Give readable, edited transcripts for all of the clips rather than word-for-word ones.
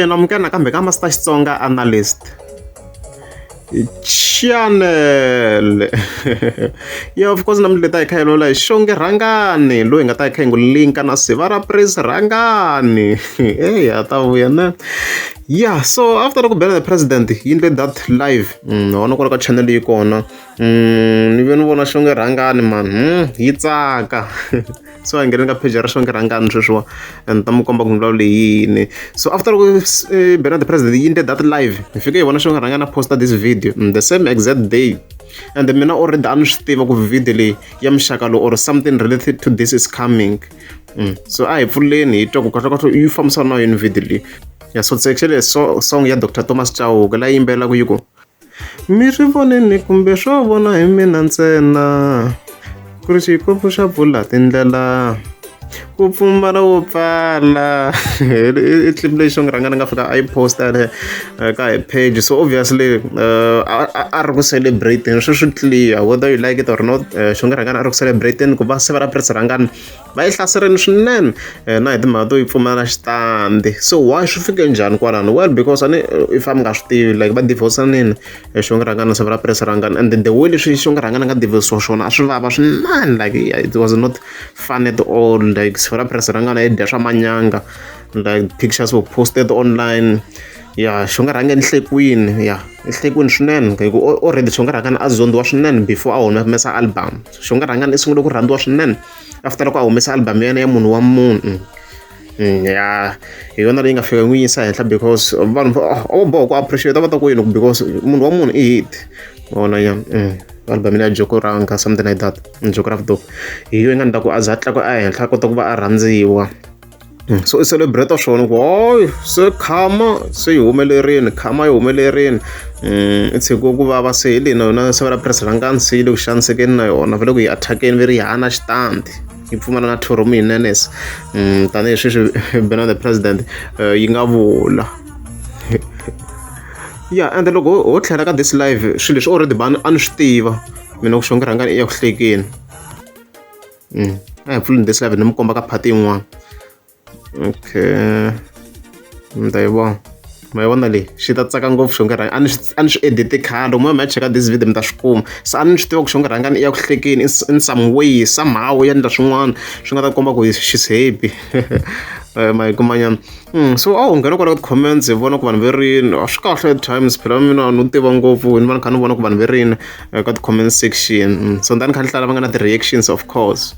namukela nakambe ka Master Xitsonga Analyst channel. Yeah, of course namle ta hi lola Xongi Rhangani loyi nga ta hi ngu linka na Sivara Prince Rhangani. Hey, ata vuya na. Yeah, so after ku bela the president yindle that live wona ku ka channel yi kona ni ve ni vona Xongi Rhangani man yi tsaka. So I ngena ka page ra Xongi Rhangani sweswo and ta mu komba ku ndlawu leyini. So after ku bela the president yindle that live ni fike hi vona Xongi Rhangani posta this video the same exact day, and mina already ani swi tiva ku video leyi ya muxaka lowu or something related to this is coming. So a hi pfuleni hi twa ku kahlekahle yi fambisana na yini video leyi. Yeah, so it's actually a song ya Dr. Thomas Chauke la yimbela ku yi ku mi swi voneni kumbe swo vona hi mina ntsena ku ri xikopu xa pfula tindlela ku pfumala wo pfala. I clip leyi Xongi Rhangani nga fika a yi posta ka hi page, so obviously a ri ku celebrating swi clear whether you like it or not. Xongi Rhangani a ri ku celebrating ku va Sivara Prince Rhangani va yi hlaserini swinene na hi timhaka to yi pfumala xitandi. So why swi fike njhani kwalano? Well, because if I'm nga swi tivi like va divorce-anini Xongi Rhangani na Sivara Prince Rhangani, and the way leswi Xongi Rhangani nga divorce-iwa swona a swi vava swinene, like it was not fun at all. Like Sivara Prince Rhangani yi dya swa manyanga, like pictures were posted online. Yeah, Xongi Rhangani nhlekweni, yeah, nhlekweni swinene hi ku already Xongi Rhangani a zondiwa swinene before a humesa album. Xongi Rhangani i sungule ku rhandziwa swinene after ku a humesa album ya yena ya munhu wa munhu. Yeah, hi yona leyi nga fika n'wi yisa henhla because vanhu o boha ku appreciate va ta ku yini because munhu wa munhu i hit vona ya album ya Jokoranga something like that, Geography hi yo yi nga ndla ku a za tlaku a henhla a kota ku va a rhandziwa. So i celebrate swona ku hoy se khama se yi humelerini, khama yi humelerini. I tshike ku vava se hi leyi na yona Sivara Prince Rhangani se yi le ku xanisekeni na yona, va le ku yi attack-eni va ri yi hana xitandi yi pfumala na two room hinenes tanihi sweswi bena the president yi nga vula. Yeah, and loko ho tlhela ka this live swilo leswi already a ni swi tiva mina ku Xongi Rhangani i ya ku hlekeni. A hi pfuleni this live ni mi komba ka phati yin'wana. Okay, mi ta yi vona, ma yi vona leyi xi ta tsaka ngopfu Xongi Rhangani a ni swi edite khale mo ma cheka this video mi ta swi kuma. Se a ni swi tiva ku Xongi Rhangani i ya ku hlekeni in some way somehow ya endla swin'wana swi nga ta komba ku she's happy. Ma yi kumanyana. So a wu nghena kwala ka comments hi vona ku vanhu ve rini a swi kahle at times phela mina no tiva ngopfu ni va ni kha ni vona ku vanhu ve rini ka ti-comment section. So ndani kha ni hlaya lava nga na ti-reactions of course.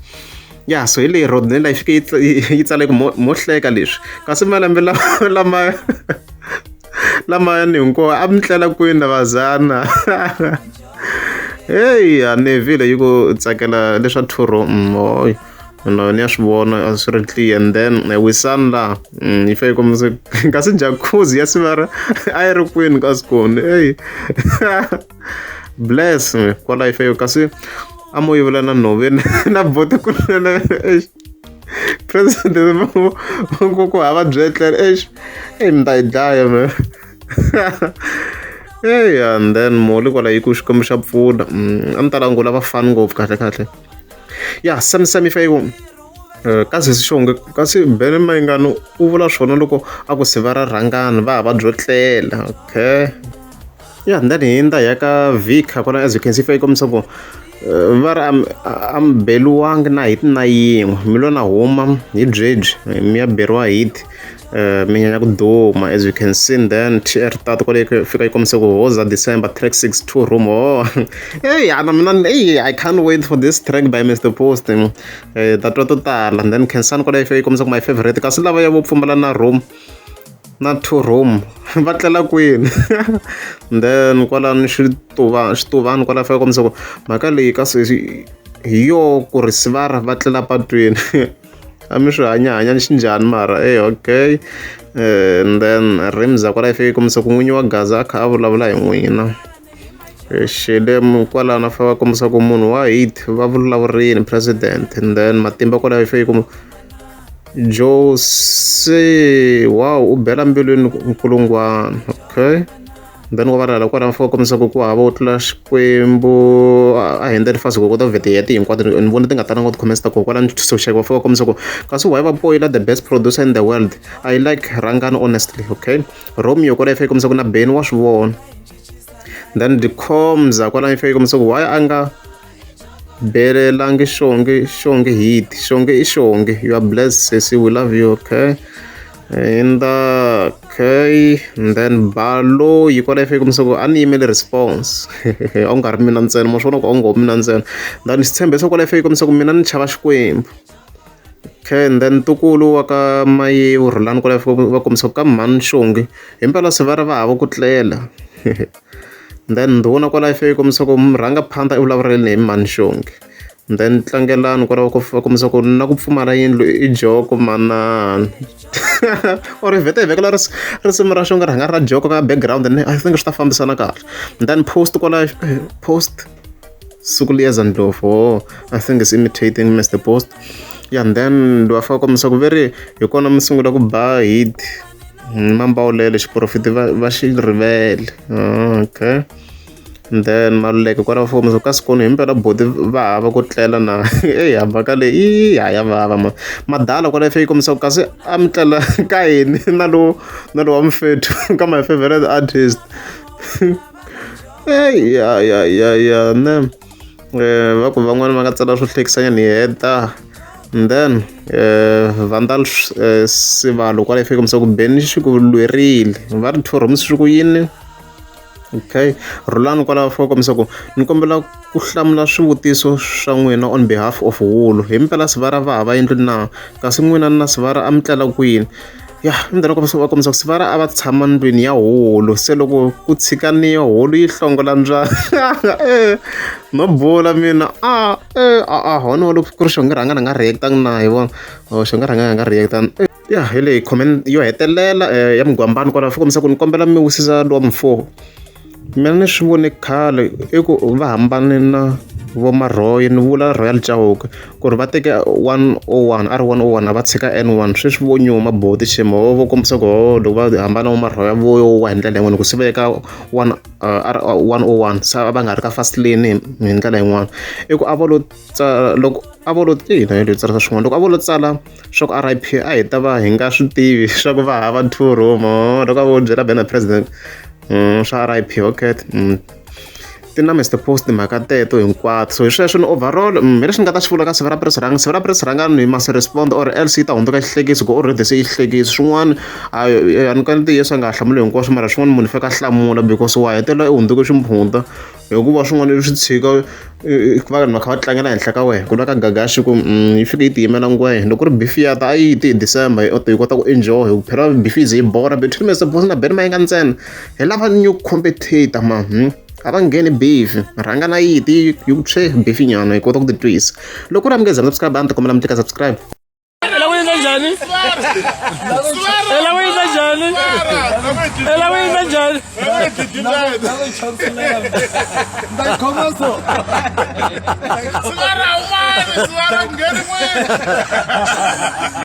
Yeah, so hi leyi road ni la yi fike yi tsale ku mo hleka leswi kasi malembe lamayani hinkwawo a mi tlela kwini na vazana. Hey, a ni vhile yi ku tsakela leswa tour hoy no ni ya swi vona a swi ri clear, and then wisani yi fike kombisa kasi jacuzzi ya Sivara a yi ri kwini kasi kona. Hey, bless me kwala yi fike kasi a mo yivela na nhoveni na bote kunene president ku hava byetlele mi ta yi dlaya me. Hey, and then moli kwala yi ku xikwembu xa pfuna a ni ta langula vafani ngopfu kahle. Yeah, sami fa yiku kasi Xongi kasi Benny Mayengani u vula swona loko a ku Sivara Rhangani va hava byo tlela. Okay, yeah, and then hi nda ya ka Vika kona as you can see fa yi kombisa ku va ri am beliwangi na hit na yin'we mi lo na huma hi byeji mi ya beriwa hit mi nyanya ku duma as you can see. Then TR tatu kwale fika yi kombisa ku hoza December track 6 2 room. Hey, ana mina I can't wait for this track by Mr. Post ta twa to tala. And then Khensani kwale fika yi kombisa ku my favorite kasi lava ya vo pfumala na room na 2 room va tlela kwini. Then kwalani xitovani kwala fika kombisa ku mhaka leyi kasi hi yo ku ri Sivara va tlela patwini a mi swi hanyahanya xinjhani mara okay. And then Rimza kwala fika kombisa ku n'winyi wa Gaza a kha a vulavula hi n'wina. Xilemu kwalano a fika kombisa ku munhu wa hit va vulavurini president. And then Matimba kwala fika ku Jose wow u bela mbilwini nkulungwana. Okay, then wa varhala kwalaho fika kombisa ku hava wo tlula Xikwembu a hendeni fasi ku kota vhete yeti hinkwato ni vona ti nga talanga ku ti khomesa koho kwalani social va fika kombisa ku kasi why va boyila the best producer in the world I like Rhangani honestly okay Romeo kwalaho fika kombisa ku na Benny wa swi vona then Dikhomza kwalaho fika kombisa ku why a nga belelangi Xongi hit Xongi i Xongi you are blessed sis we love you okay and okay and then Balo yi kwala fika kumsoko ani email response a nga ri mina ntsena mo swona ku a ngo mina ntsena then sitshembe so kwala fika kumsoko mina ni chava Xikwembu okay and then Tukulu wa ka Mayevu Rhulani kwala fika va kumsoko ka mani Xongi himpela Sivara va hava ku tlela then ndhuna kwala fika kumsoko mrhanga phanda i vulavureleni hi mani Xongi then tlangelani kwalaho ku fika kombisa ku na ku pfumala yindlu I joko manani or vhete hi vekela risimu ra Xongi Rhangani ra joko ka background and I think swi ta fambisana kahle then post kwala post siku liya Ndlovu I think is imitating Mr Post yeah and then ndwa fika kombisa ku veri hi kona mi sungula ku ba hit mambawulele xiprofiti va xi rivele okay and then Maluleke kwalaho fika kombisa kasi kona himpela boti va hava ku tlela na hamba ka leyi ya vava Madala kwalaho fika kombisa ku kasi a mi tlela ka yini na lo wa Mfethu ka my favorite artist ya ne va ku van'wani va nga tsala swo hlekisanya ni heta and then Vandal Sivalo kwalaho fika kombisa ku Benny xi ku lwerile va ri Two Rooms swi ku yini okay Rhulani kwalaho fika kombisa ku ni kombela ku hlamula swivutiso swa n'wina on behalf of wulu himpela Sivara va hava yindlu na kasi n'wina na Sivara a mi tlela kwini ya ndlela kombisa ku Sivara a va tshama ndlwini ya hulu se loko ku tshikaniwa hulu yi hlongola ndyangu no bula mina hona loko ku ri Xongi Rhangani nga react-angi na hi vona Xongi Rhangani nga react-angi ya hi leyi comment yo hetelela ya Mugwambani kwalaho fika kombisa ku ni kombela mi wisisa lowa Mfo mina ni swi vone khale I ku va hambane na vo Maroy ni vula Royal Chauke ku ri va teke 101 a ri 101 a va tshika N1 sweswi vo nyuma boti ximo vo kombisa ku loko va hambana vo Maroy vo wa hi ndlela yin'wana ku swi veka 101 sa va nga ri ka fast lane hi ndlela yin'wana I ku a vo lo loko a vo lo na yi tsarisa swin'wana loko a vo lo tsala swa ku RIP a hi ta va hi nga swi tivi swa ku va hava Two Room loko a vo byela Benny President swa RIP okay ti na Mr Post mhaka teto hinkwato so hi sweswo ni overall hi leswi ni nga ta xi vula ka Sivara Prince Rhangani must respond or else yi ta hundzuka xihlekiso ku already se yi hlekisi swin'wana a ni ka ntiyiso a nga hlamuli hinkwaswo mara swin'wana munhu fika hlamula because wa hetelela I hundzuke ximpfundla hikuva swin'wana swi tshika vanhu va kha va tlangela henhla ka wena ku na ka Gagashi ku yi fika yi tiyimela ngwenya loko ku ri beef ya ta a yi ti hi December hi kota ku enjoy hi phela beef yi ze yi bora between Mr Post na Benny Mayengani ntsena hi lava new competitor a va ngheni beef Rhangani yi ti yi tshwe beef nyana hi kota ku ti twisa loko ku ri mi nge zangi subscribe a ni ta kombela mi tika subscribe njhani njhani